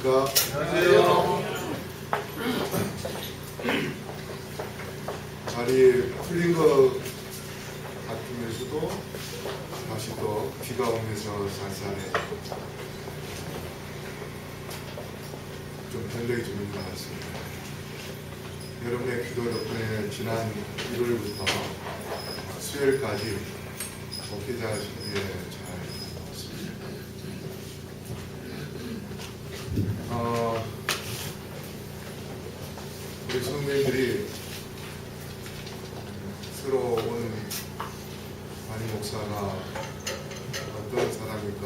안녕하십니까? 안녕하세요. 날이 풀린 것 같으면서도 다시 또 비가 오면서 쌀쌀해. 좀 변덕이 좀 있는 것 같습니다. 여러분의 기도 덕분에 지난 일요일부터 수요일까지 목회자 준비에 잘 왔습니다. 우리 성도님들이 새로운 담임 목사가 어떤 사람일까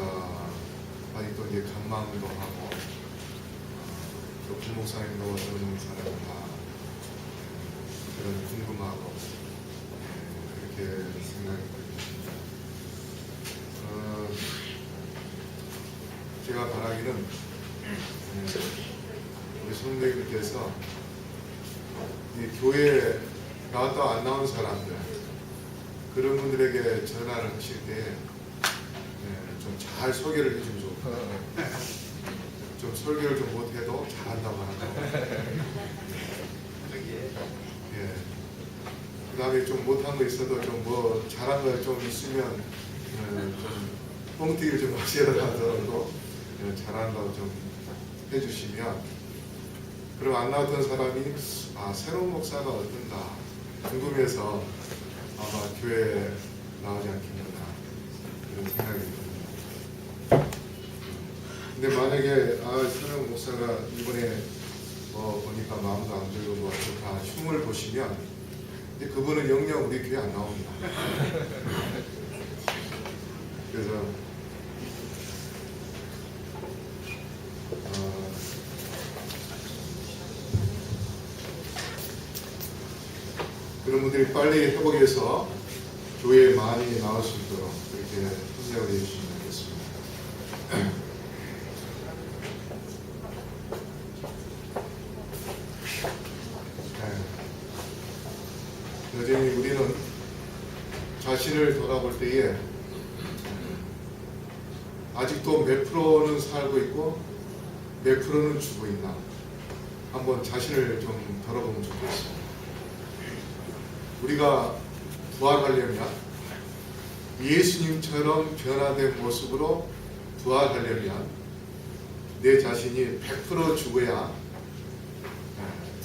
아직도 이제 간망도 하고 또 부목사님도 어떤 사람인가 그런 궁금하고 그렇게 생각이 들습니다. 제가 바라기는 우리 성도님들께서 이 교회에 나왔다 안 나온 사람들 그런 분들에게 전화를 하실 때 좀 잘 소개를 해주면 좋을 것 같아요. 좀 설교를 좀 못해도 잘한다고 하는 거. 예. 그 다음에 좀 못한 거 있어도 좀 뭐 잘한 거 좀 있으면 좀 뻥튀기를 좀 하시더라도 잘한다고 좀 해주시면 그럼 안 나왔던 사람이 새로운 목사가 어떤가 궁금해서 아마 교회에 나오지 않겠는가 그런 생각이 듭니다. 근데 만약에 새로운 목사가 이번에 보니까 마음도 안 들고 뭐 좋다 흉을 보시면 그분은 영영 우리 교회 안 나옵니다. 그래서 그런 분들이 빨리 회복해서 교회에 많이 나올 수 있도록 그렇게 협력을 해주시면 되겠습니다. 여전히 우리는 자신을 돌아볼 때에 아직도 몇 프로는 살고 있고 몇 프로는 죽어 있나 한번 자신을 좀 돌아보면 좋겠습니다. 우리가 부활하려면 예수님처럼 변화된 모습으로 부활하려면 내 자신이 100% 죽어야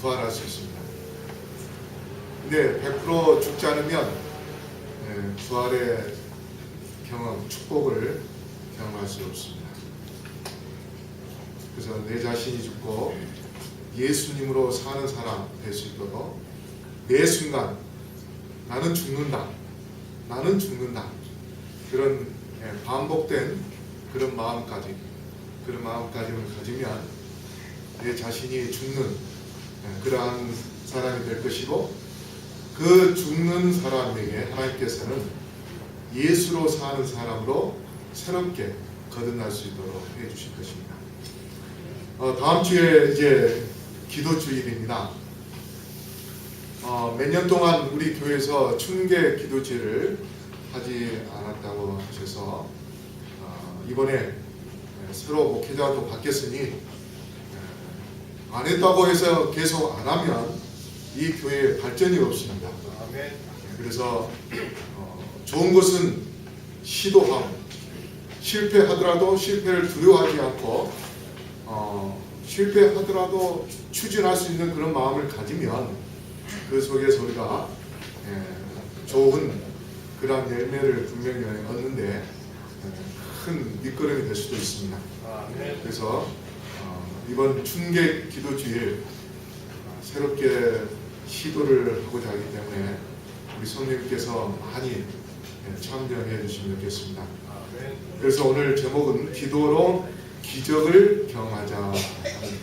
부활할 수 있습니다. 근데 100% 죽지 않으면 부활의 경험, 축복을 경험할 수 없습니다. 그래서 내 자신이 죽고 예수님으로 사는 사람 될 수 있도록 매 순간 나는 죽는다. 나는 죽는다. 그런 반복된 그런 마음까지 그런 마음가짐을 가지면 내 자신이 죽는 그러한 사람이 될 것이고 그 죽는 사람에게 하나님께서는 예수로 사는 사람으로 새롭게 거듭날 수 있도록 해주실 것입니다. 다음 주에 이제 기도주일입니다. 몇 년 동안 우리 교회에서 춘계 기도제를 하지 않았다고 하셔서 이번에 새로 목회자도 바뀌었으니 안 했다고 해서 계속 안 하면 이 교회에 발전이 없습니다. 그래서 좋은 것은 시도하고 실패하더라도 실패를 두려워하지 않고 실패하더라도 추진할 수 있는 그런 마음을 가지면 그 속에서 우리가 좋은 그런 열매를 분명히 얻는데 큰 밑거름이 될 수도 있습니다. 그래서 이번 춘계 기도주일 새롭게 시도를 하고자 하기 때문에 우리 성령님께서 많이 참여해 주시면 좋겠습니다. 그래서 오늘 제목은 기도로 기적을 경험하자 하는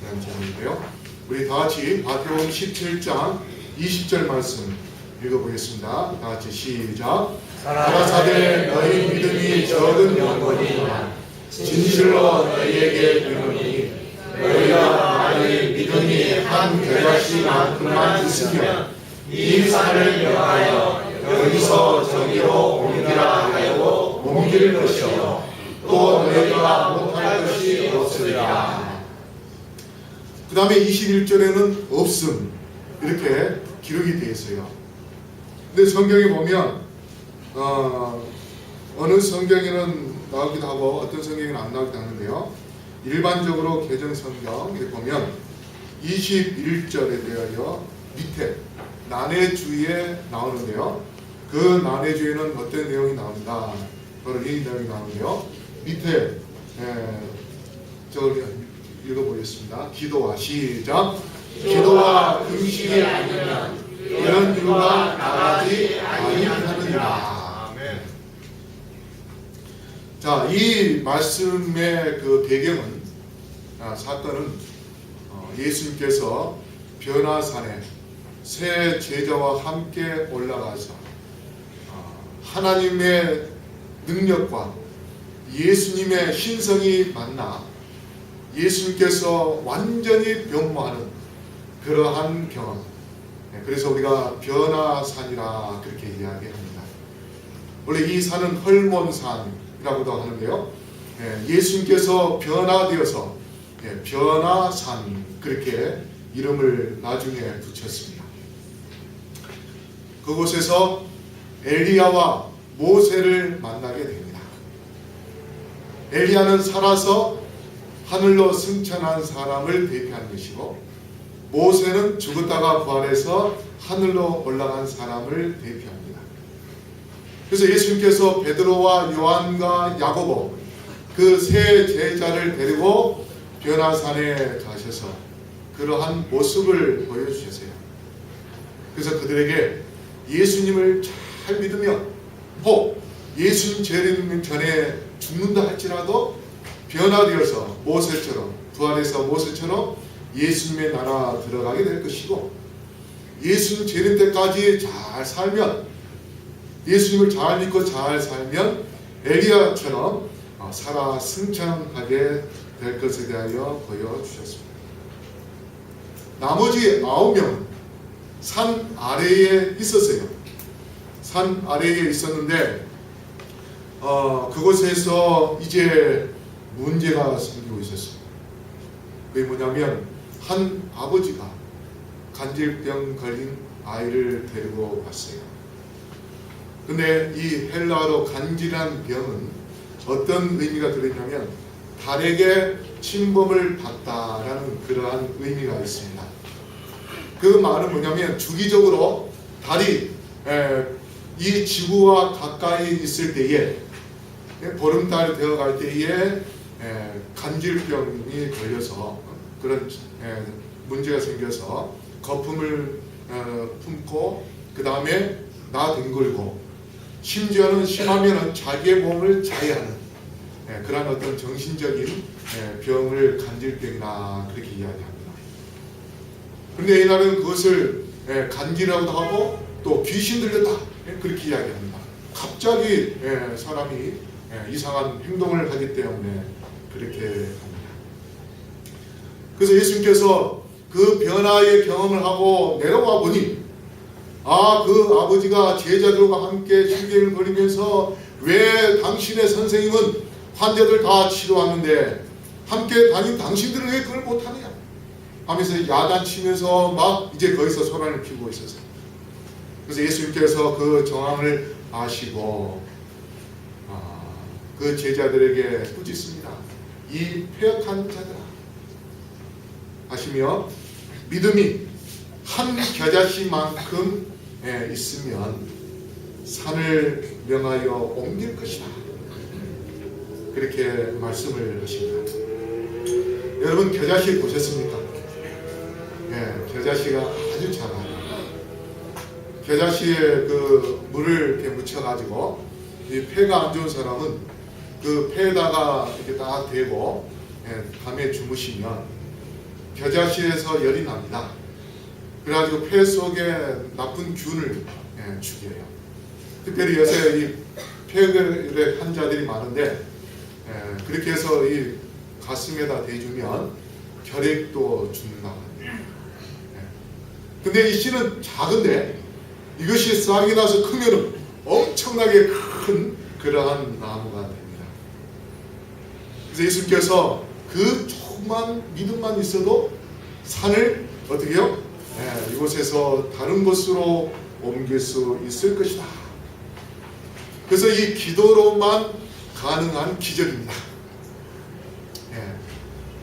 그런 제목인데요. 우리 다 같이 마태복음 17장 20절 말씀 읽어보겠습니다. 다 같이 시작. 가라사대 너희 믿음이 적은 영혼이지만 진실로 너희에게 이르노니 너희가 만일 믿음이 한 겨자씨만큼만 있으면 이 산을 명하여 여기서 저기로 옮기라 하여도 옮길 것이요 또 너희가 못할 것이 없으리라. 다음에 21절에는 없음 이렇게 기록이 되어 있어요. 근데 성경에 보면 어느 성경에는 나오기도 하고 어떤 성경에는 안 나오기도 하는데요. 일반적으로 개정 성경에 보면 21절에 대하여 밑에 난해주의에 나오는데요. 그 난해주의는 어떤 내용이 나온다. 바로 이 내용이 나오는데요. 밑에 저를 읽어보겠습니다. 기도와 시작. 기도와 금식이 아니면 이런 유가 나가지 아니하느니라. 자, 이 말씀의 그 배경은 사건은 예수님께서 변화산에 새 제자와 함께 올라가서 하나님의 능력과 예수님의 신성이 만나 예수님께서 완전히 변모하는 그러한 경험. 그래서 우리가 변화산이라 그렇게 이야기합니다. 원래 이 산은 헐몬산이라고도 하는데요. 예수님께서 변화되어서 변화산 그렇게 이름을 나중에 붙였습니다. 그곳에서 엘리야와 모세를 만나게 됩니다. 엘리야는 살아서 하늘로 승천한 사람을 대표하는 것이고, 모세는 죽었다가 부활해서 하늘로 올라간 사람을 대표합니다. 그래서 예수님께서 베드로와 요한과 야고보 그 세 제자를 데리고 변화산에 가셔서 그러한 모습을 보여주셨어요. 그래서 그들에게 예수님을 잘 믿으면 혹 예수님 재림 전에 죽는다 할지라도 변화되어서 모세처럼, 부활해서 모세처럼 예수님의 나라 들어가게 될 것이고, 예수님 재림 때까지 잘 살면, 예수님을 잘 믿고 잘 살면 엘리야처럼 살아 승천하게 될 것에 대하여 보여주셨습니다. 나머지 9명은 산 아래에 있었어요. 산 아래에 있었는데 그곳에서 이제 문제가 생기고 있었어요. 그게 뭐냐면 한 아버지가 간질병 걸린 아이를 데리고 왔어요. 근데 이 헬라어로 간질한 병은 어떤 의미가 들어있냐면 달에게 침범을 받다라는 그러한 의미가 있습니다. 그 말은 뭐냐면 주기적으로 달이 이 지구와 가까이 있을 때에, 보름달 되어갈 때에 간질병이 걸려서 그런 문제가 생겨서 거품을 품고 그 다음에 나뒹굴고 심지어는 심하면 자기의 몸을 자해하는 그런 어떤 정신적인 병을 간질병이나 그렇게 이야기합니다. 그런데 이날은 그것을 간질이라고도 하고 또 귀신 들렸다 그렇게 이야기합니다. 갑자기 사람이 이상한 행동을 하기 때문에 그렇게 합니다. 그래서 예수님께서 그 변화의 경험을 하고 내려와 보니 그 아버지가 제자들과 함께 신경을 벌이면서 왜 당신의 선생님은 환자들 다 치료하는데 함께 다닌 당신들은 왜 그걸 못하느냐 하면서 야단치면서 막 이제 거기서 소란을 피우고 있었어요. 그래서 예수님께서 그 정황을 아시고 그 제자들에게 꾸짖습니다. 이 패역한 자들아 하시며 믿음이 한 겨자씨만큼 있으면 산을 명하여 옮길 것이다. 그렇게 말씀을 하십니다. 여러분 겨자씨 보셨습니까? 겨자씨가 아주 작아요. 겨자씨에 그 물을 이렇게 묻혀가지고 이 폐가 안 좋은 사람은 그 폐에다가 이렇게 딱 대고 밤에 주무시면 겨자씨에서 열이 납니다. 그래가지고 폐 속에 나쁜 균을 죽여요. 특별히 요새 이 폐결의 환자들이 많은데 그렇게 해서 이 가슴에다 대주면 결핵도 죽는다고 합니다. 근데 이 씨는 작은데 이것이 싹이 나서 크면 엄청나게 큰 그러한 나무가 됩니다. 그래서 예수님께서 그 조그만 믿음만 있어도 산을 어떻게 해요? 이곳에서 다른 곳으로 옮길 수 있을 것이다. 그래서 이 기도로만 가능한 기적입니다.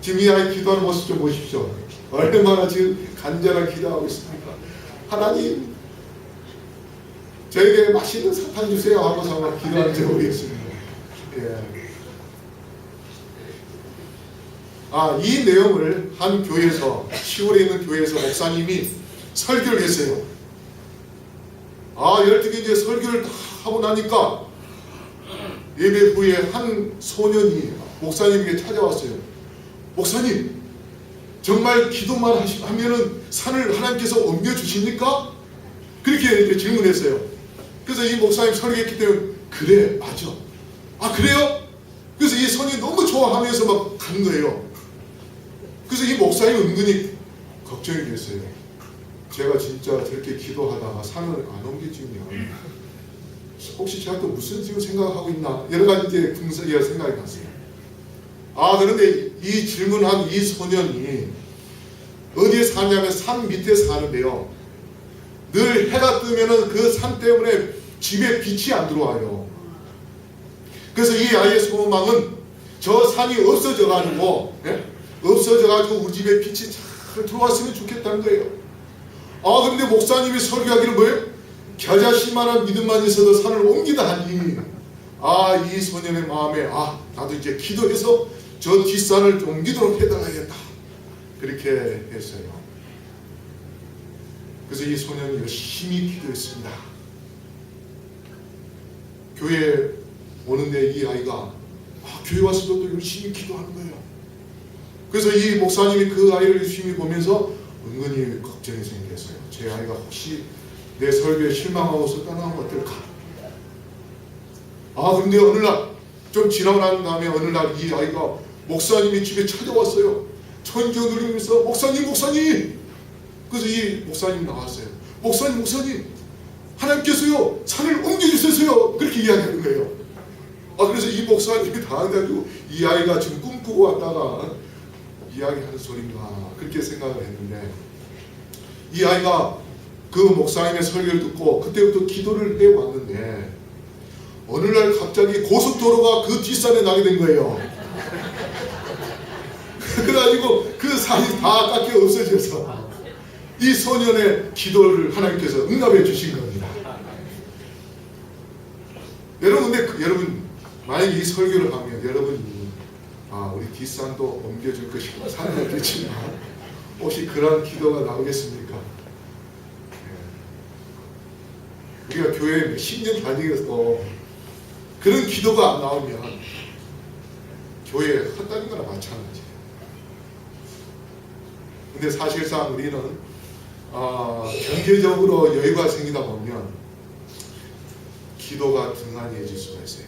지금 이 아이 기도하는 모습 좀 보십시오. 얼마나 지금 간절하게 기도하고 있습니까? 하나님, 저에게 맛있는 사탕 주세요 하고서 막 기도하는 줄 모르겠습니다. 이 내용을 한 교회에서, 시골에 있는 교회에서 목사님이 설교를 했어요. 12개 이제 설교를 다 하고 나니까 예배 후에 한 소년이 목사님에게 찾아왔어요. 목사님, 정말 기도만 하면은 산을 하나님께서 옮겨주십니까? 그렇게 이제 질문했어요. 그래서 이 목사님 설교했기 때문에, 그래, 맞아. 그래요? 그래서 이 소년이 너무 좋아하면서 막 가는 거예요. 그래서 이 목사님 은근히 걱정이 됐어요. 제가 진짜 저렇게 기도하다가 산을 안 옮겨주면 혹시 제가 또 무슨 지금 생각하고 있나, 여러 가지 이제 생각이 났어요. 그런데 이 질문한 이 소년이 어디에 사냐면 산 밑에 사는데요. 늘 해가 뜨면은 그 산 때문에 집에 빛이 안 들어와요. 그래서 이 아이의 소망은 저 산이 없어져가지고 우리 집에 빛이 잘 들어왔으면 좋겠다는 거예요. 그런데 목사님이 설교하기를 뭐예요? 겨자씨만한 믿음만 있어도 산을 옮기다 하니, 이 소년의 마음에 나도 이제 기도해서 저 뒷산을 옮기도록 해달라겠다, 그렇게 했어요. 그래서 이 소년이 열심히 기도했습니다. 교회에 오는데 이 아이가 교회 와서도 열심히 기도하는 거예요. 그래서 이 목사님이 그 아이를 열심히 보면서 은근히 걱정이 생겼어요. 제 아이가 혹시 내 설교에 실망하고서 떠나면 어떨까? 그런데 어느 날, 좀 지나고 난 다음에 어느 날 이 아이가 목사님이 집에 찾아왔어요. 천지 누리면서, 목사님! 그래서 이 목사님이 나왔어요. 목사님! 하나님께서요, 산을 옮겨주셔서요, 그렇게 이야기하는 거예요. 그래서 이 목사님이 당황해가지고 이 아이가 지금 꿈꾸고 왔다가 이야기하는 소린가, 그렇게 생각을 했는데, 이 아이가 그 목사님의 설교를 듣고 그때부터 기도를 해왔는데, 어느 날 갑자기 고속도로가 그 뒷산에 나게 된 거예요. 그래가지고 그 산이 다 깎여 없어져서 이 소년의 기도를 하나님께서 응답해 주신 겁니다. 여러분 만약에 이 설교를 하면 여러분이 우리 뒷산도 옮겨줄 것이고 산은 옮겨지만 혹시 그런 기도가 나오겠습니까? 우리가 교회에 몇십 년 다니면서 그런 기도가 안 나오면 교회에 헛다닌 거나 마찬가지예요. 근데 사실상 우리는 경제적으로 여유가 생기다 보면 기도가 등한해질 수가 있어요.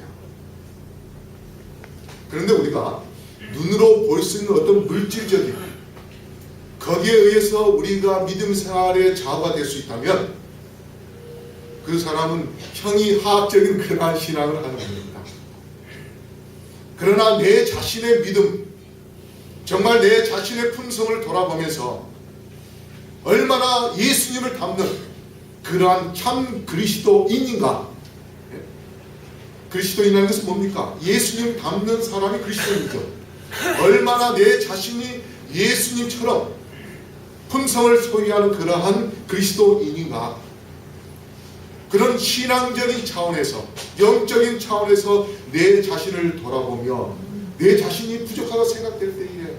그런데 우리가 눈으로 볼 수 있는 어떤 물질적인, 거기에 의해서 우리가 믿음 생활의 좌우가 될 수 있다면 그 사람은 형이하학적인 그러한 신앙을 하는 겁니다. 그러나 내 자신의 믿음, 정말 내 자신의 품성을 돌아보면서 얼마나 예수님을 닮는 그러한 참 그리스도인인가. 그리스도인이라는 것은 뭡니까? 예수님 닮는 사람이 그리스도인이죠. 얼마나 내 자신이 예수님처럼 품성을 소유하는 그러한 그리스도인인가. 그런 신앙적인 차원에서, 영적인 차원에서 내 자신을 돌아보며 내 자신이 부족하다고 생각될 때에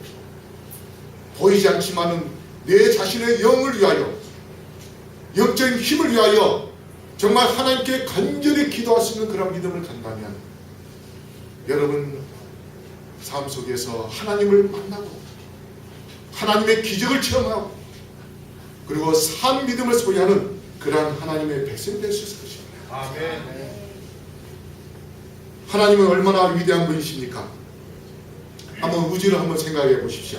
보이지 않지만은 내 자신의 영을 위하여, 영적인 힘을 위하여 정말 하나님께 간절히 기도할 수 있는 그런 믿음을 갖는다면 여러분 삶 속에서 하나님을 만나고 하나님의 기적을 체험하고 그리고 산 믿음을 소유하는 그러한 하나님의 백성이 될 수 있을 것입니다. 아멘. 하나님은 얼마나 위대한 분이십니까? 한번 우주를 한번 생각해 보십시오.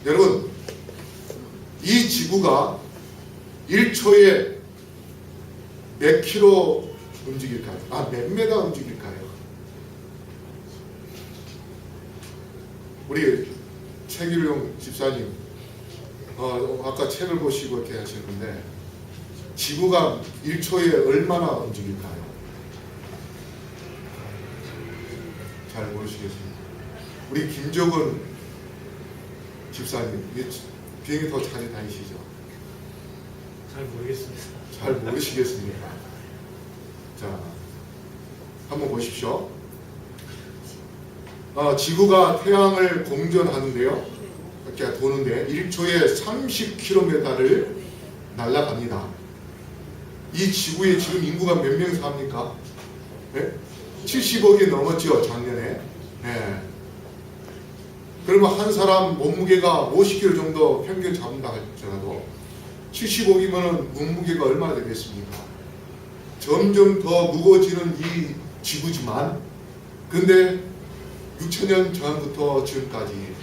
여러분, 이 지구가 1초에 몇 킬로 움직일까요? 몇 메다 움직일까요? 우리 최길용 집사님, 아까 책을 보시고 이렇게 하셨는데 지구가 1초에 얼마나 움직일까요? 잘 모르시겠습니다. 우리 김종은 집사님, 비행기 더 자주 다니시죠? 잘 모르겠습니다. 잘 모르시겠습니까? 자, 한번 보십시오. 지구가 태양을 공전하는데요. 이렇게 도는데 1초에 30km를 날아갑니다. 이 지구에 지금 인구가 몇 명 삽니까? 네? 70억이 넘었죠, 작년에. 네. 그러면 한 사람 몸무게가 50kg 정도 평균 잡는다 할지라도 70억이면 몸무게가 얼마나 되겠습니까? 점점 더 무거워지는 이 지구지만, 근데 6천년 전부터 지금까지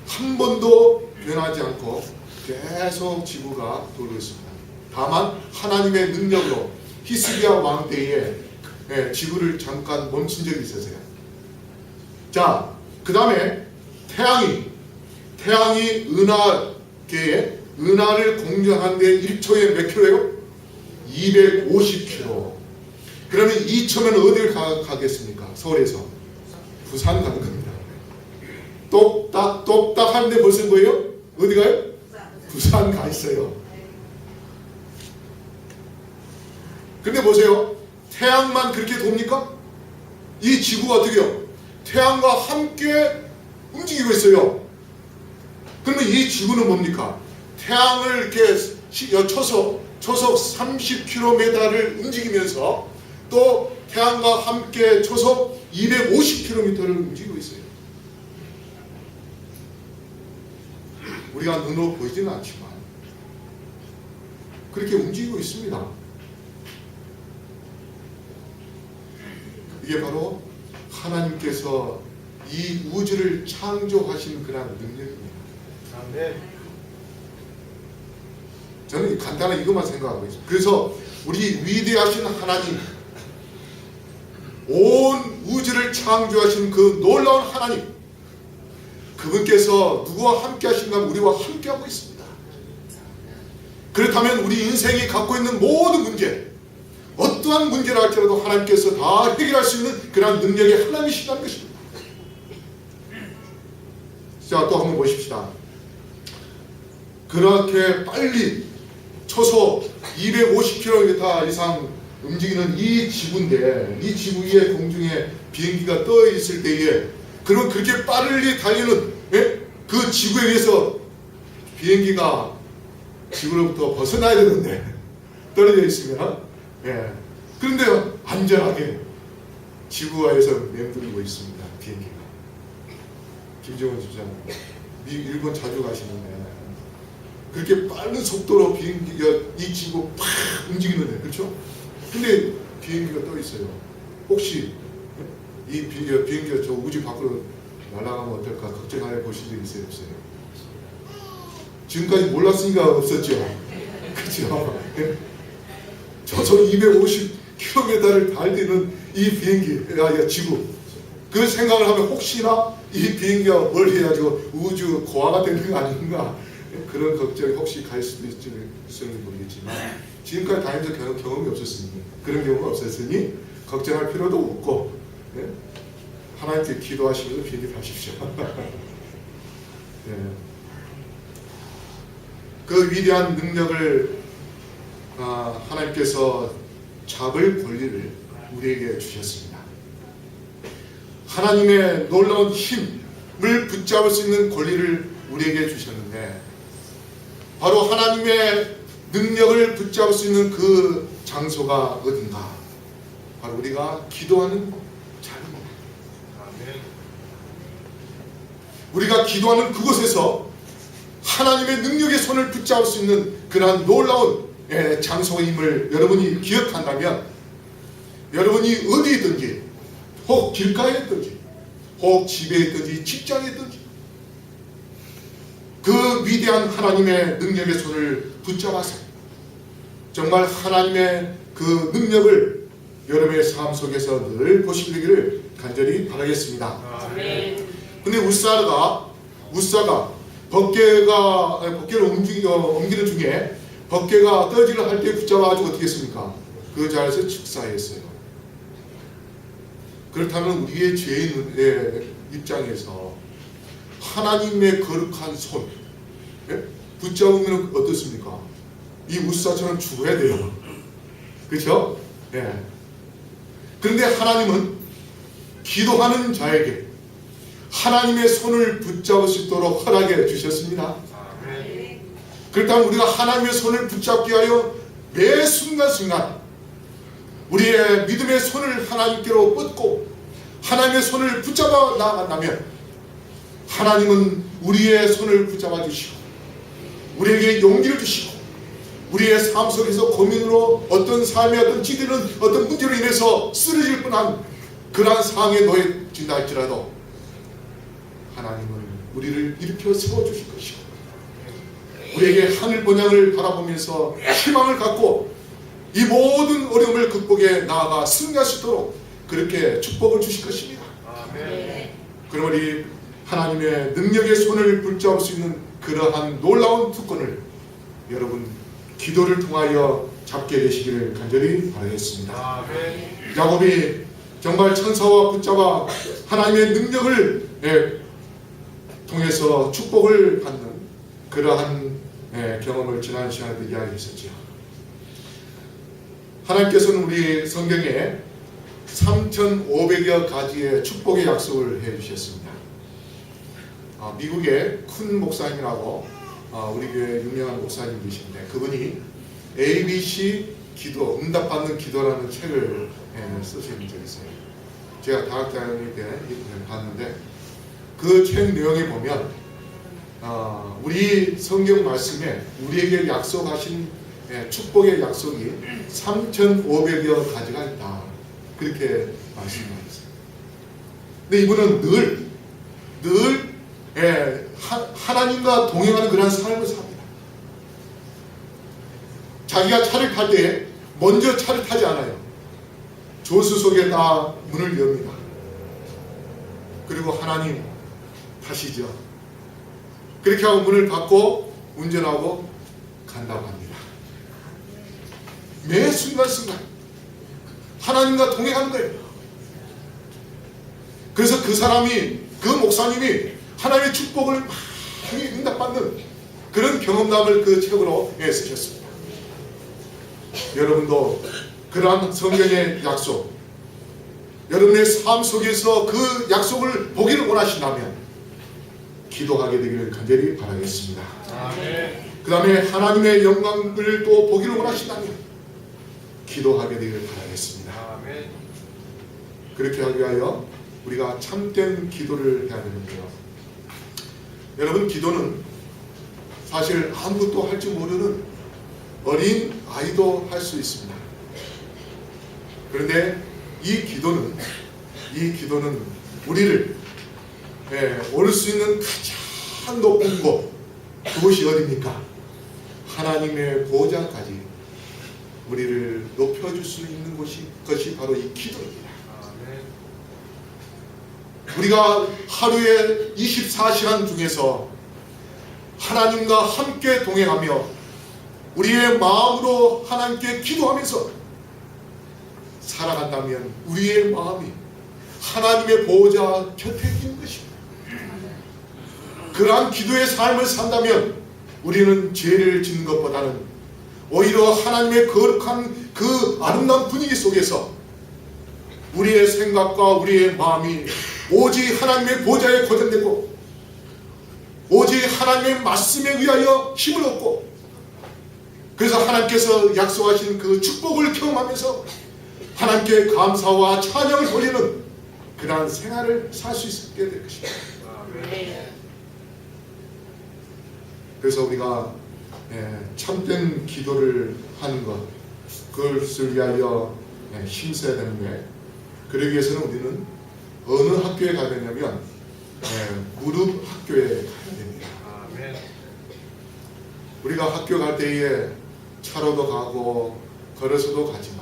한 번도 변하지 않고 계속 지구가 돌고 있습니다. 다만 하나님의 능력으로 히스기야 왕 때에 지구를 잠깐 멈춘 적이 있었어요. 자, 그 다음에 태양이 은하를 공전하는데 1초에 몇 킬로예요? 250km. 그러면 2초면 어딜 가겠습니까? 서울에서 부산 가는 겁니다. 똑딱 하는데 벌써 뭐예요? 어디 가요? 부산 가 있어요. 근데 보세요. 태양만 그렇게 돕니까? 이 지구가 어떻게요? 태양과 함께 움직이고 있어요. 그러면 이 지구는 뭡니까? 태양을 이렇게 초속 30km를 움직이면서 또 태양과 함께 초속 250km를 움직이고 있어요. 우리가 눈으로 보이지는 않지만 그렇게 움직이고 있습니다. 이게 바로 하나님께서 이 우주를 창조하신 그런 능력입니다. 네. 저는 간단하게 이것만 생각하고 있어요. 그래서 우리 위대하신 하나님, 온 우주를 창조하신 그 놀라운 하나님, 그분께서 누구와 함께 하신가 하면 우리와 함께 하고 있습니다. 그렇다면 우리 인생이 갖고 있는 모든 문제, 어떠한 문제라 할지라도 하나님께서 다 해결할 수 있는 그런 능력이 하나님이시다는 것입니다. 자, 또 한번 보십시다. 그렇게 빨리 초속 250km 이상 움직이는 이 지구인데, 이 지구 위에 공중에 비행기가 떠 있을 때에, 그럼 그렇게 빨리 달리는 그 지구에 의해서 비행기가 지구로부터 벗어나야 되는데 떨어져 있으면, 그런데 안전하게 지구와에서 맴돌고 있습니다. 비행기가. 김정은 집사님, 일본 자주 가시는데 그렇게 빠른 속도로 비행기가 이 지구 팍 움직이는데, 그렇죠? 근데 비행기가 떠 있어요. 혹시 이 비행기가 저 우주 밖으로 날아가면 어떨까 걱정해 보신 적 있어요, 없어요? 지금까지 몰랐으니까 없었죠. 그렇죠? 초속 250km를 달리는 이 비행기, 지구, 그 생각을 하면 혹시나 이 비행기가 뭘 해가지고 우주 고아가 되는 거 아닌가, 그런 걱정이 혹시 갈 수도 있을지 모르겠지만, 지금까지 다닌 경험이 없었으니, 그런 경우가 없었으니 걱정할 필요도 없고, 하나님께 기도하시면서 비행기 타십시오. 그 위대한 능력을 하나님께서 잡을 권리를 우리에게 주셨습니다. 하나님의 놀라운 힘을 붙잡을 수 있는 권리를 우리에게 주셨는데, 바로 하나님의 능력을 붙잡을 수 있는 그 장소가 어딘가? 바로 우리가 기도하는 자리입니다. 우리가 기도하는 그곳에서 하나님의 능력의 손을 붙잡을 수 있는 그러한 놀라운 장소임을 여러분이 기억한다면, 여러분이 어디에 있든지, 혹 길가에 있든지, 혹 집에 있든지, 직장에 있든지, 그 위대한 하나님의 능력의 손을 붙잡아서 정말 하나님의 그 능력을 여러분의 삶 속에서 늘 보시게 되기를 간절히 바라겠습니다. 근데 울사르가 우사가 법궤를 옮기는 중에 법궤가 떨어지려 할 때 붙잡아가지고 어떻게 했습니까? 그 자리에서 축사했어요. 그렇다면 우리의 죄인의 입장에서 하나님의 거룩한 손 붙잡으면 어떻습니까? 이 우사처럼 죽어야 돼요. 그렇죠? 네. 그런데 하나님은 기도하는 자에게 하나님의 손을 붙잡을 수 있도록 허락해 주셨습니다. 그렇다면 우리가 하나님의 손을 붙잡기 위하여 매 순간순간 우리의 믿음의 손을 하나님께로 뻗고 하나님의 손을 붙잡아 나아간다면 하나님은 우리의 손을 붙잡아 주시고 우리에게 용기를 주시고 우리의 삶 속에서 고민으로 어떤 삶의 어떤 찌드는 어떤 문제로 인해서 쓰러질 뻔한 그러한 상황에 놓여진다 할지라도 하나님은 우리를 일으켜 세워주실 것이고 우리에게 하늘 번향을 바라보면서 희망을 갖고 이 모든 어려움을 극복해 나아가 승리할 수 있도록 그렇게 축복을 주실 것입니다. 그럼 우리 하나님의 능력의 손을 붙잡을 수 있는 그러한 놀라운 특권을 여러분 기도를 통하여 잡게 되시기를 간절히 바라겠습니다. 야곱이 정말 천사와 붙잡아 하나님의 능력을 통해서 축복을 받는 그러한 경험을 지난 시간에도 이야기했었죠. 하나님께서는 우리 성경에 3,500여 가지의 축복의 약속을 해주셨습니다. 미국의 큰 목사님이라고 우리 교회 유명한 목사님이신데 그분이 ABC 기도, 응답받는 기도라는 책을 쓰신 적이 있어요. 제가 다학자일 때 봤는데 그 책 내용에 보면 우리 성경 말씀에 우리에게 약속하신 축복의 약속이 3,500여 가지가 있다. 그렇게 말씀하셨어요. 근데 이분은 늘 하나님과 동행하는 그런 삶을 삽니다. 자기가 차를 탈 때 먼저 차를 타지 않아요. 조수석에다 문을 엽니다. 그리고 하나님 타시죠. 그렇게 하고 문을 닫고 운전하고 간다고 합니다. 매 순간순간 하나님과 동행하는 거예요. 그래서 그 목사님이 하나님의 축복을 많이 응답받는 그런 경험담을 그 책으로 쓰셨습니다. 여러분도 그러한 성경의 약속, 여러분의 삶 속에서 그 약속을 보기를 원하신다면 기도하게 되기를 간절히 바라겠습니다. 그 다음에 하나님의 영광을 또 보기를 원하신다면 기도하게 되기를 바라겠습니다. 그렇게 하기 위하여 우리가 참된 기도를 해야 되는데요. 여러분, 기도는 사실 아무것도 할 줄 모르는 어린 아이도 할 수 있습니다. 그런데 이 기도는 우리를 오를 수 있는 가장 높은 곳, 그것이 어디입니까? 하나님의 보좌까지 우리를 높여줄 수 있는 것이 바로 이 기도입니다. 우리가 하루에 24시간 중에서 하나님과 함께 동행하며 우리의 마음으로 하나님께 기도하면서 살아간다면 우리의 마음이 하나님의 보호자 곁에 있는 것입니다. 그러한 기도의 삶을 산다면 우리는 죄를 짓는 것보다는 오히려 하나님의 거룩한 그 아름다운 분위기 속에서 우리의 생각과 우리의 마음이 오직 하나님의 보좌에 고정되고 오직 하나님의 말씀에 의하여 힘을 얻고 그래서 하나님께서 약속하신 그 축복을 경험하면서 하나님께 감사와 찬양을 돌리는 그러한 생활을 살 수 있게 될 것입니다. 그래서 우리가 참된 기도를 하는 것, 그것을 위하여 힘써야 되는데 그러기 위해서는 우리는 어느 학교에 가야 되냐면 무릎 학교에 가야 됩니다. 우리가 학교 갈 때에 차로도 가고 걸어서도 가지만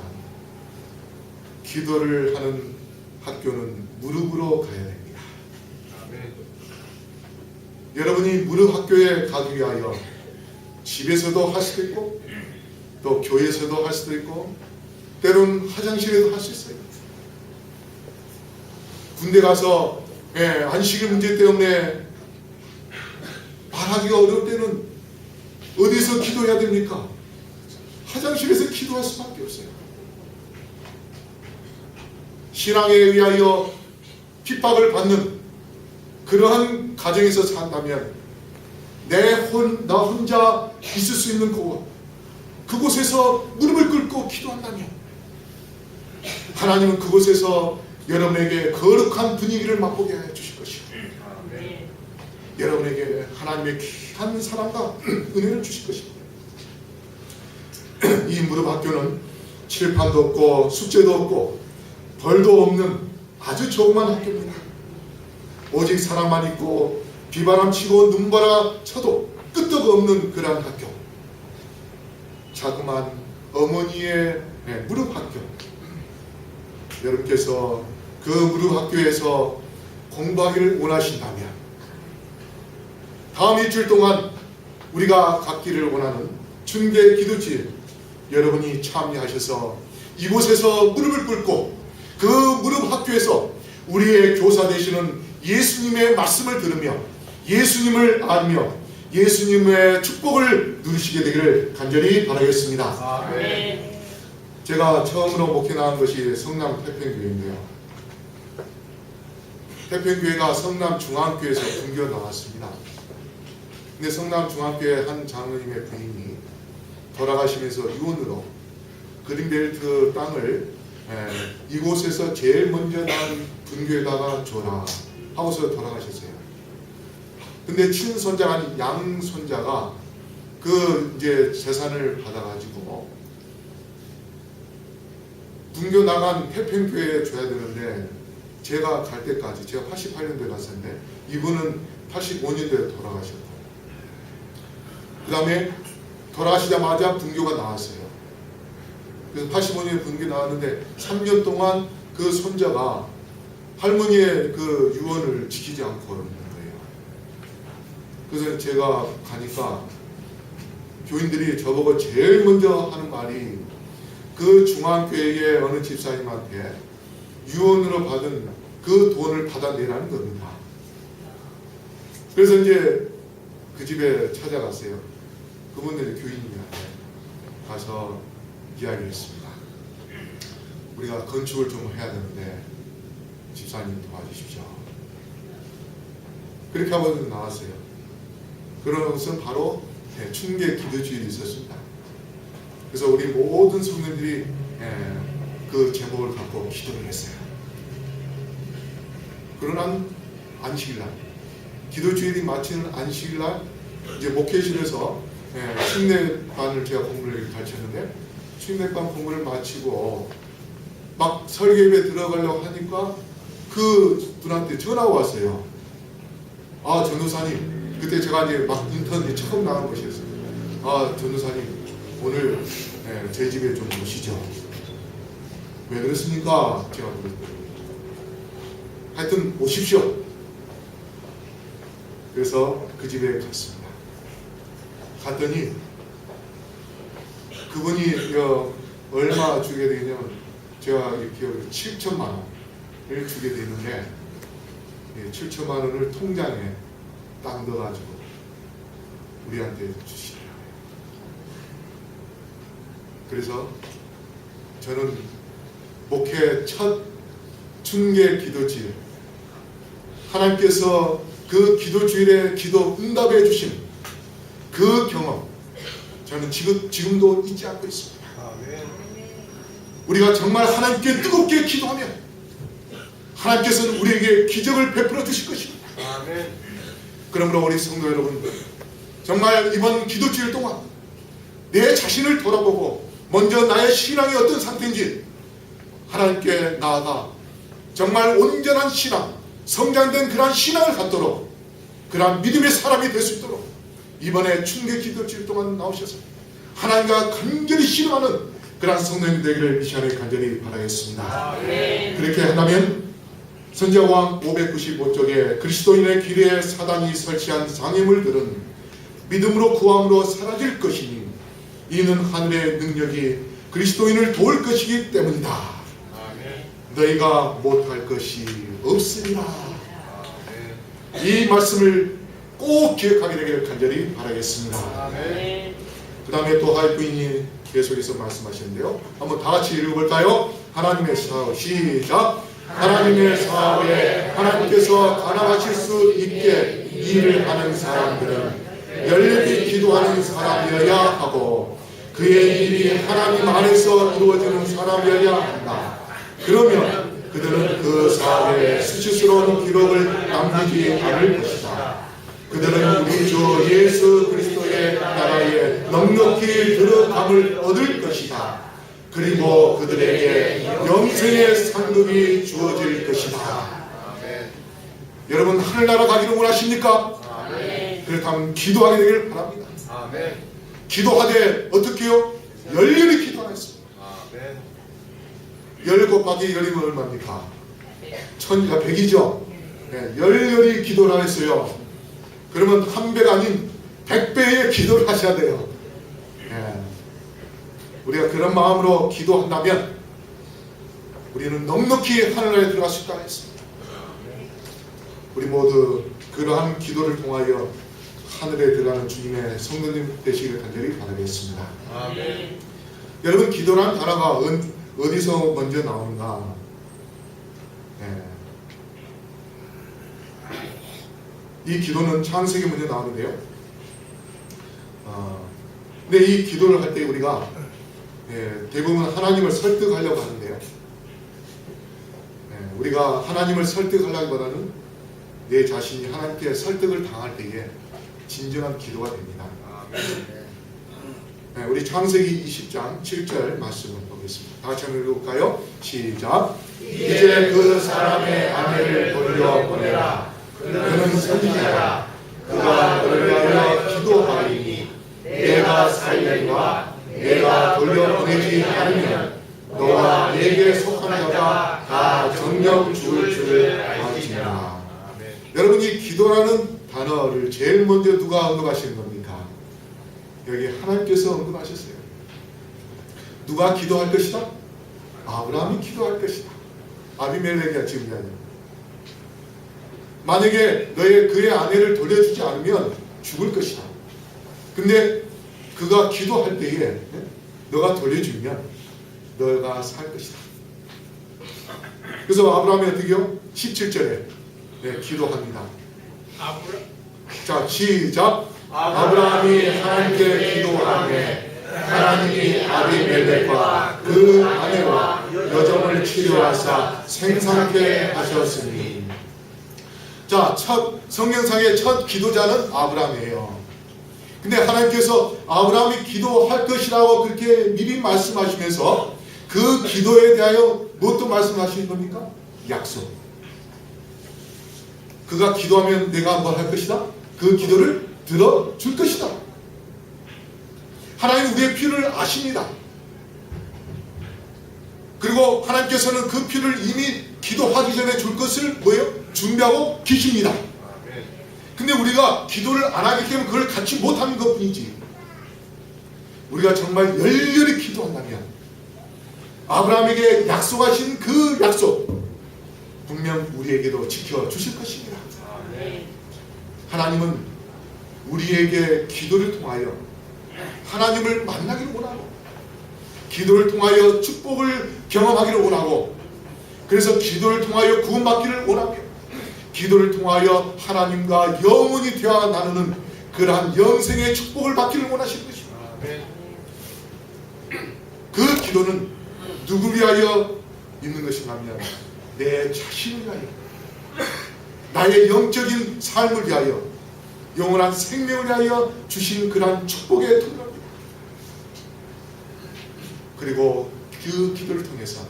기도를 하는 학교는 무릎으로 가야 됩니다. 여러분이 무릎 학교에 가기 위하여 집에서도 할 수도 있고 또 교회에서도 할 수도 있고 때론 화장실에도 할 수 있어요. 군대 가서 안식일 문제 때문에 말하기가 어려울 때는 어디서 기도해야 됩니까? 화장실에서 기도할 수밖에 없어요. 신앙에 의하여 핍박을 받는 그러한 가정에서 산다면 나 혼자 있을 수 있는 그곳에서 무릎을 꿇고 기도한다면 하나님은 그곳에서 여러분에게 거룩한 분위기를 맛보게 해 주실 것이고 여러분에게 하나님의 귀한 사랑과 은혜를 주실 것입니다. 이 무릎 학교는 칠판도 없고 숙제도 없고 벌도 없는 아주 조그만 학교입니다. 오직 사랑만 있고 비바람 치고 눈바라 쳐도 끄떡 없는 그러한 학교, 자그만 어머니의 무릎 학교. 여러분께서 그 무릎 학교에서 공부하기를 원하신다면 다음 일주일 동안 우리가 갖기를 원하는 춘계 기도주일 여러분이 참여하셔서 이곳에서 무릎을 꿇고 그 무릎 학교에서 우리의 교사 되시는 예수님의 말씀을 들으며 예수님을 알며 예수님의 축복을 누리시게 되기를 간절히 바라겠습니다. 아멘. 제가 처음으로 목회 나온 것이 성남 태평교회인데요. 태평교회가 성남 중앙교회에서 분교 나왔습니다. 근데 성남 중앙교회 한 장로님의 부인이 돌아가시면서 유언으로 그린벨트 땅을 이곳에서 제일 먼저 난 분교에다가 줘라 하고서 돌아가셨어요. 근데 친손자가 양손자가 그 이제 재산을 받아가지고 분교 나간 태평교회에 줘야 되는데 제가 갈 때까지 제가 88년도에 갔었는데 이분은 85년도에 돌아가셨고 그 다음에 돌아가시자마자 분교가 나왔어요. 그래서 85년에 분교 나왔는데 3년 동안 그 손자가 할머니의 그 유언을 지키지 않고 있는 거예요. 그래서 제가 가니까 교인들이 저보고 제일 먼저 하는 말이 그 중앙교회의 어느 집사님한테 유언으로 받은 그 돈을 받아내라는 겁니다. 그래서 이제 그 집에 찾아갔어요. 그분들이 교인님한테 가서 이야기했습니다. 우리가 건축을 좀 해야 되는데 집사님 도와주십시오. 그렇게 하고 나왔어요. 그런 것은 바로 춘계 기도주일이 있었습니다. 그래서 우리 모든 성도들이 그 제목을 갖고 기도를 했어요. 그러나 안식일날 기도주일이 마치는 안식일날 이제 목회실에서 침례반을 제가 공부를 가르쳤는데 침례반 공부를 마치고 막 설교회에 들어가려고 하니까 그 분한테 전화가 왔어요. 아, 전도사님, 그때 제가 이제 막 인턴이 처음 나간 것이었어요. 아, 전도사님, 오늘 제 집에 좀 오시죠. 왜 그랬습니까? 제가 그랬더니 하여튼 오십시오. 그래서 그 집에 갔습니다. 갔더니 그분이 얼마 주게 되냐면 제가 기억으로 7천만 원을 주게 되는데 7천만 원을 통장에 딱 넣어가지고 우리한테 주시더라고요. 그래서 저는 목회 첫 춘계 기도주일 하나님께서 그 기도주일에 기도 응답해 주신 그 경험 저는 지금도 잊지 않고 있습니다. 아멘. 우리가 정말 하나님께 뜨겁게 기도하면 하나님께서는 우리에게 기적을 베풀어 주실 것입니다. 아멘. 그러므로 우리 성도 여러분 정말 이번 기도주일 동안 내 자신을 돌아보고 먼저 나의 신앙이 어떤 상태인지 하나님께 나아가 정말 온전한 신앙, 성장된 그러한 신앙을 갖도록 그러한 믿음의 사람이 될 수 있도록 이번에 춘계 기도주일 동안 나오셔서 하나님과 간절히 신뢰하는 그러한 성도님 되기를 이 시간에 간절히 바라겠습니다. 아멘. 그렇게 한다면 선지자왕 595쪽에 그리스도인의 길에 사단이 설치한 장애물들은 믿음으로 구함으로 사라질 것이니 이는 하늘의 능력이 그리스도인을 도울 것이기 때문이다. 아멘. 너희가 못할 것이 없으리라. 아멘. 이 말씀을 꼭 기억하게 되기를 간절히 바라겠습니다. 아멘. 그 다음에 또 하이프인이 계속해서 말씀하시는데요. 한번 다 같이 읽어볼까요? 하나님의 사업 시작. 하나님의 사업에 하나님께서 가능하실 수 있게 일을 하는 사람들은 열렬히 기도하는 사람이어야 하고 그의 일이 하나님 안에서 이루어지는 사람이어야 한다. 그러면 그들은 그 사업에 수치스러운 기록을 남기지 않을 것이다. 그들은 우리 주 예수 그리스도의 나라에 넉넉히 들어감을 얻을 것이다. 그리고 그들에게 영생의 상급이 주어질 것이다. 아멘. 여러분 하늘나라 가기를 원하십니까? 아멘. 그렇다면 기도하게 되기를 바랍니다. 아멘. 기도하되 어떻게 해요? 열렬히 기도하겠습니다. 아멘. 17곱하기 열이면 얼마입니까? 1000가 100이죠? 네, 열렬히 기도를 했어요. 그러면 한 배가 아닌 100배의 기도를 하셔야 돼요. 네. 우리가 그런 마음으로 기도한다면 우리는 넉넉히 하늘나라에 들어갈 수 있다 했습니다. 우리 모두 그러한 기도를 통하여 하늘에 들어가는 주님의 성도님 되시기를 간절히 바라겠습니다. 아멘. 여러분 기도란 단어가 어디서 먼저 나오는가? 네. 이 기도는 창세기 먼저 나오는데요. 근데 이 기도를 할 때 우리가 대부분 하나님을 설득하려고 하는데요. 우리가 하나님을 설득하려기보다는 내 자신이 하나님께 설득을 당할 때에 진정한 기도가 됩니다. 우리 창세기 20장 7절 말씀을 보겠습니다. 다 같이 한번 읽어볼까요? 시작. 이제 그 사람의 아내를 돌려보내라. 그는 선지자라. 그가 너를 위하여 기도하리니 내가 살리리와 내가 돌려보내지 않으면 너와 내게 속한 자가 다 정령 죽을 줄을 알지니라. 여러분 이 기도라는 단어를 제일 먼저 누가 언급하시는 겁니까? 여기 하나님께서 언급하셨어요. 누가 기도할 것이다? 아브라함이 기도할 것이다. 아비멜렉이 지금 아니에요. 만약에 그의 아내를 돌려주지 않으면 죽을 것이다. 근데 그가 기도할 때에 너가 돌려주면 너가 살 것이다. 그래서 아브라함이 어떻게 해요? 17절에 기도합니다. 자 시작. 아브라함이 하나님께 기도하매 하나님이 아비멜렉과 그 아내와 여종을 치료하사 생산케 하셨으니. 자, 성경상의 첫 기도자는 아브라함이에요. 근데 하나님께서 아브라함이 기도할 것이라고 그렇게 미리 말씀하시면서 그 기도에 대하여 무엇도 말씀하시는 겁니까? 약속. 그가 기도하면 내가 뭘 할 것이다? 그 기도를 들어줄 것이다. 하나님 우리의 필요를 아십니다. 그리고 하나님께서는 그 필요를 이미 기도하기 전에 줄 것을 뭐예요? 준비하고 계십니다. 근데 우리가 기도를 안 하기 때문에 그걸 갖지 못하는 것 뿐이지. 우리가 정말 열렬히 기도한다면 아브라함에게 약속하신 그 약속 분명 우리에게도 지켜주실 것입니다. 하나님은 우리에게 기도를 통하여 하나님을 만나기를 원하고 기도를 통하여 축복을 경험하기를 원하고 그래서 기도를 통하여 구원받기를 원하며 기도를 통하여 하나님과 영원히 대화 나누는 그러한 영생의 축복을 받기를 원하시는 것입니다. 그 기도는 누구 위하여 있는 것인가 하면 내 자신을 위하여 나의 영적인 삶을 위하여 영원한 생명을 위하여 주신 그러한 축복의 통로입니다. 그리고 그 기도를 통해서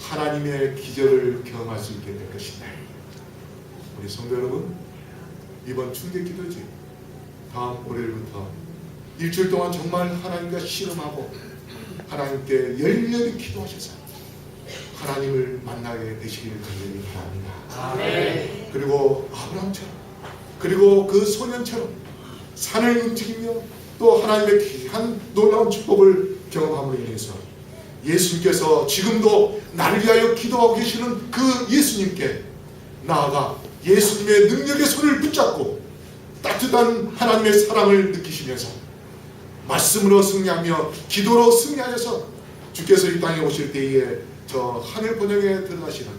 하나님의 기적을 경험할 수 있게 될 것입니다. 우리 성도 여러분, 이번 충계 기도지 다음 월요일부터 일주일 동안 정말 하나님과 씨름하고 하나님께 열렬히 기도하셔서 하나님을 만나게 되시기를 간절히 바랍니다. 아멘. 그리고 아브라함처럼, 그리고 그 소년처럼 산을 움직이며 또 하나님의 귀한 놀라운 축복을 경험함으로 인해서 예수님께서 지금도 나를 위하여 기도하고 계시는 그 예수님께 나아가 예수님의 능력의 손을 붙잡고 따뜻한 하나님의 사랑을 느끼시면서 말씀으로 승리하며 기도로 승리하셔서 주께서 이 땅에 오실 때에 저 하늘 번영에 들어가시는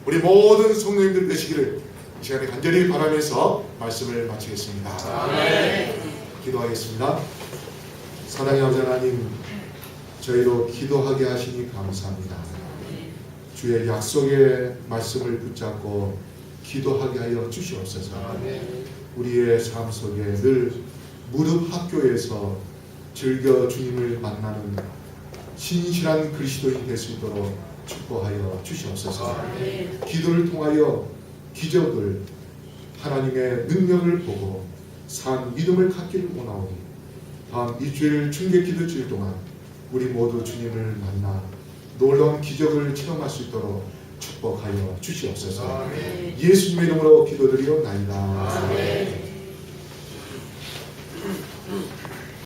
우리 모든 성도님들 되시기를 이 시간에 간절히 바라면서 말씀을 마치겠습니다. 아멘. 기도하겠습니다. 사랑의 아버지 하나님, 저희로 기도하게 하시니 감사합니다. 주의 약속의 말씀을 붙잡고 기도하게 하여 주시옵소서. 우리의 삶 속에 늘 무릎 학교에서 즐겨 주님을 만나는 신실한 그리스도인 될 수 있도록 축복하여 주시옵소서. 기도를 통하여 기적을, 하나님의 능력을 보고 산 믿음을 갖기를 원하오니 다음 일주일 충격 기도주일 동안 우리 모두 주님을 만나 놀라운 기적을 체험할 수 있도록 축복하여 주시옵소서. 예수님의 이름으로 기도드리옵나이다.